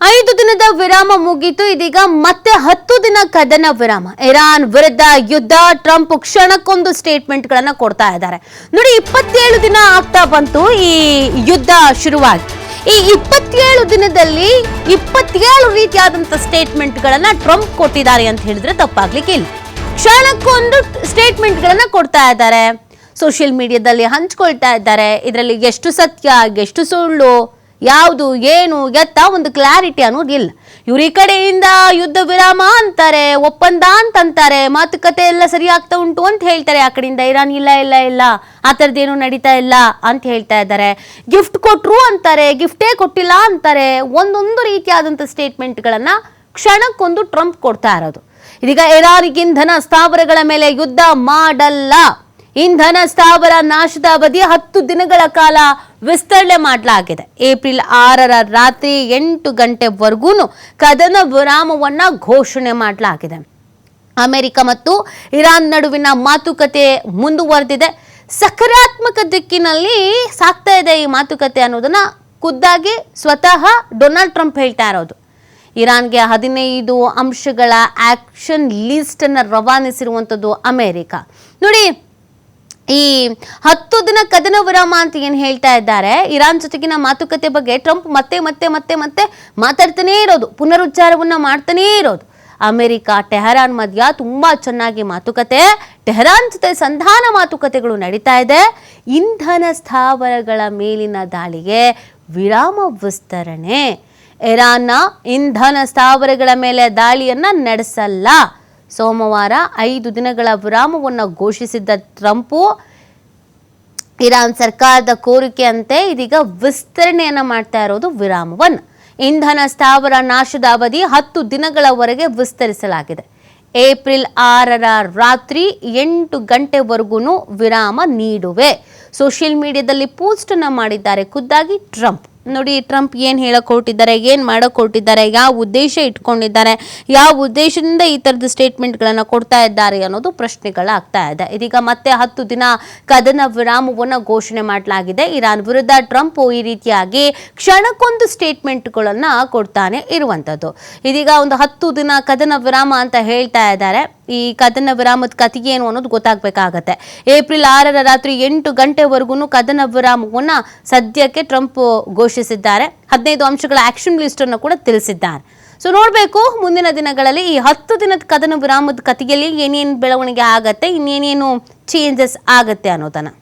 5 ದಿನದ ವಿರಾಮ ಮುಗಿತು. ಇದೀಗ ಮತ್ತೆ 10 ದಿನ ಕದನ ವಿರಾಮ. ಇರಾನ್ ವಿರುದ್ಧ ಯುದ್ಧ. ಟ್ರಂಪ್ ಕ್ಷಣಕ್ಕೊಂದು ಸ್ಟೇಟ್ಮೆಂಟ್ ಗಳನ್ನ ಕೊಡ್ತಾ ಇದ್ದಾರೆ. ನೋಡಿ, 27 ದಿನ ಆಗ್ತಾ ಬಂತು ಈ ಯುದ್ಧ ಶುರುವಾಗಿ. ಈ 27 ದಿನದಲ್ಲಿ 27 ರೀತಿಯಾದಂತ ಸ್ಟೇಟ್ಮೆಂಟ್ ಗಳನ್ನ ಟ್ರಂಪ್ ಕೊಟ್ಟಿದ್ದಾರೆ ಅಂತ ಹೇಳಿದ್ರೆ ತಪ್ಪಾಗ್ಲಿಕ್ಕೆ ಇಲ್ಲ. ಕ್ಷಣಕ್ಕೊಂದು ಸ್ಟೇಟ್ಮೆಂಟ್ ಗಳನ್ನ ಕೊಡ್ತಾ ಇದ್ದಾರೆ, ಸೋಷಿಯಲ್ ಮೀಡಿಯಾದಲ್ಲಿ ಹಂಚ್ಕೊಳ್ತಾ ಇದ್ದಾರೆ. ಇದರಲ್ಲಿ ಎಷ್ಟು ಸತ್ಯ, ಎಷ್ಟು ಸುಳ್ಳು, ಯಾವುದು ಏನು ಎತ್ತ ಒಂದು ಕ್ಲಾರಿಟಿ ಅನ್ನೋದಿಲ್ಲ. ಇವ್ರ ಈ ಕಡೆಯಿಂದ ಯುದ್ಧ ವಿರಾಮ ಅಂತಾರೆ, ಒಪ್ಪಂದ ಅಂತಾರೆ, ಮಾತುಕತೆ ಎಲ್ಲ ಸರಿ ಆಗ್ತಾ ಉಂಟು ಅಂತ ಹೇಳ್ತಾರೆ. ಆ ಕಡೆಯಿಂದ ಇರಾನ್ ಇಲ್ಲ ಇಲ್ಲ ಇಲ್ಲ ಆ ಥರದ್ದೇನು ನಡೀತಾ ಇಲ್ಲ ಅಂತ ಹೇಳ್ತಾ ಇದ್ದಾರೆ. ಗಿಫ್ಟ್ ಕೊಟ್ರು ಅಂತಾರೆ, ಗಿಫ್ಟೇ ಕೊಟ್ಟಿಲ್ಲ ಅಂತಾರೆ. ಒಂದೊಂದು ರೀತಿಯಾದಂಥ ಸ್ಟೇಟ್ಮೆಂಟ್ಗಳನ್ನ ಕ್ಷಣಕ್ಕೊಂದು ಟ್ರಂಪ್ ಕೊಡ್ತಾ ಇರೋದು. ಇದೀಗ ಇರಾನಿಗೆ ಇಂಧನ ಸ್ಥಾವರಗಳ ಮೇಲೆ ಯುದ್ಧ ಮಾಡಲ್ಲ, ಇಂಧನ ಸ್ಥಾವರ ನಾಶದ ಅವಧಿ 10 ದಿನಗಳ ಕಾಲ ವಿಸ್ತರಣೆ ಮಾಡಲಾಗಿದೆ. ಏಪ್ರಿಲ್ 6ರ ರಾತ್ರಿ 8 ಗಂಟೆವರೆಗೂ ಕದನ ವಿರಾಮವನ್ನ ಘೋಷಣೆ ಮಾಡಲಾಗಿದೆ. ಅಮೆರಿಕ ಮತ್ತು ಇರಾನ್ ನಡುವಿನ ಮಾತುಕತೆ ಮುಂದುವರೆದಿದೆ. ಸಕಾರಾತ್ಮಕ ದಿಕ್ಕಿನಲ್ಲಿ ಸಾಗ್ತಾ ಇದೆ ಈ ಮಾತುಕತೆ ಅನ್ನೋದನ್ನ ಖುದ್ದಾಗಿ ಸ್ವತಃ ಡೊನಾಲ್ಡ್ ಟ್ರಂಪ್ ಹೇಳ್ತಾ ಇರೋದು. ಇರಾನ್ಗೆ 15 ಅಂಶಗಳ ಆಕ್ಷನ್ ಲಿಸ್ಟ್ ಅನ್ನು ರವಾನಿಸಿರುವಂಥದ್ದು ಅಮೆರಿಕ. ನೋಡಿ, ಈ 10 ದಿನ ಕದನ ವಿರಾಮ ಅಂತ ಏನು ಹೇಳ್ತಾ ಇದ್ದಾರೆ, ಇರಾನ್ ಜೊತೆಗಿನ ಮಾತುಕತೆ ಬಗ್ಗೆ ಟ್ರಂಪ್ ಮತ್ತೆ ಮತ್ತೆ ಮತ್ತೆ ಮತ್ತೆ ಮಾತಾಡ್ತಾನೇ ಇರೋದು, ಪುನರುಚ್ಚಾರವನ್ನ ಮಾಡ್ತಾನೇ ಇರೋದು. ಅಮೆರಿಕ ಟೆಹರಾನ್ ಮಧ್ಯ ತುಂಬಾ ಚೆನ್ನಾಗಿ ಮಾತುಕತೆ, ಟೆಹರಾನ್ ಜೊತೆ ಸಂಧಾನ ಮಾತುಕತೆಗಳು ನಡೀತಾ ಇದೆ. ಇಂಧನ ಸ್ಥಾವರಗಳ ಮೇಲಿನ ದಾಳಿಗೆ ವಿರಾಮ ವಿಸ್ತರಣೆ. ಇರಾನ್ನ ಇಂಧನ ಸ್ಥಾವರಗಳ ಮೇಲೆ ದಾಳಿಯನ್ನ ನಡೆಸಲ್ಲ. ಸೋಮವಾರ 5 ದಿನಗಳ ವಿರಾಮವನ್ನು ಘೋಷಿಸಿದ್ದ ಟ್ರಂಪು ಇರಾನ್ ಸರ್ಕಾರದ ಕೋರಿಕೆಯಂತೆ ಇದೀಗ ವಿಸ್ತರಣೆಯನ್ನ ಮಾಡ್ತಾ ಇರೋದು ವಿರಾಮವನ್ನು. ಇಂಧನ ಸ್ಥಾವರ ನಾಶದ ಅವಧಿ 10 ದಿನಗಳವರೆಗೆ ವಿಸ್ತರಿಸಲಾಗಿದೆ. ಏಪ್ರಿಲ್ 6ರ ರಾತ್ರಿ 8 ಗಂಟೆವರೆಗೂ ವಿರಾಮ ನೀಡುವೆ. ಸೋಷಿಯಲ್ ಮೀಡಿಯಾದಲ್ಲಿ ಪೋಸ್ಟ್ ಅನ್ನ ಮಾಡಿದ್ದಾರೆ ಖುದ್ದಾಗಿ ಟ್ರಂಪ್. ನೋಡಿ, ಟ್ರಂಪ್ ಏನು ಹೇಳಕ್ ಹೊರಟಿದ್ದಾರೆ, ಏನು ಮಾಡಕ್ ಹೊರಟಿದ್ದಾರೆ, ಯಾವ ಉದ್ದೇಶ ಇಟ್ಕೊಂಡಿದ್ದಾರೆ, ಯಾವ ಉದ್ದೇಶದಿಂದ ಈ ಥರದ ಸ್ಟೇಟ್ಮೆಂಟ್ಗಳನ್ನು ಕೊಡ್ತಾ ಇದ್ದಾರೆ ಅನ್ನೋದು ಪ್ರಶ್ನೆಗಳಾಗ್ತಾ ಇದೆ. ಇದೀಗ ಮತ್ತೆ 10 ದಿನ ಕದನ ವಿರಾಮವನ್ನು ಘೋಷಣೆ ಮಾಡಲಾಗಿದೆ. ಇರಾನ್ ವಿರುದ್ಧ ಟ್ರಂಪ್ ಈ ರೀತಿಯಾಗಿ ಕ್ಷಣಕ್ಕೊಂದು ಸ್ಟೇಟ್ಮೆಂಟ್ಗಳನ್ನು ಕೊಡ್ತಾನೆ ಇರುವಂಥದ್ದು. ಇದೀಗ ಒಂದು 10 ದಿನ ಕದನ ವಿರಾಮ ಅಂತ ಹೇಳ್ತಾ ಇದ್ದಾರೆ. ಈ ಕದನ ವಿರಾಮದ ಕಥೆ ಏನು ಅನ್ನೋದು ಗೊತ್ತಾಗಬೇಕಾಗತ್ತೆ. ಏಪ್ರಿಲ್ 6ರ ರಾತ್ರಿ 8 ಗಂಟೆವರೆಗೂ ಕದನ ವಿರಾಮವನ್ನು ಸದ್ಯಕ್ಕೆ ಟ್ರಂಪ್ ಘೋಷಿಸಿದ್ದಾರೆ. 15 ಅಂಶಗಳ ಆಕ್ಷನ್ ಲಿಸ್ಟ್ ಅನ್ನು ಕೂಡ ತಿಳಿಸಿದ್ದಾರೆ. ಸೊ ನೋಡಬೇಕು ಮುಂದಿನ ದಿನಗಳಲ್ಲಿ ಈ 10 ದಿನದ ಕದನ ವಿರಾಮದ ಕಥೆಯಲ್ಲಿ ಏನೇನು ಬೆಳವಣಿಗೆ ಆಗತ್ತೆ, ಇನ್ನೇನೇನು ಚೇಂಜಸ್ ಆಗತ್ತೆ ಅನ್ನೋದನ್ನ.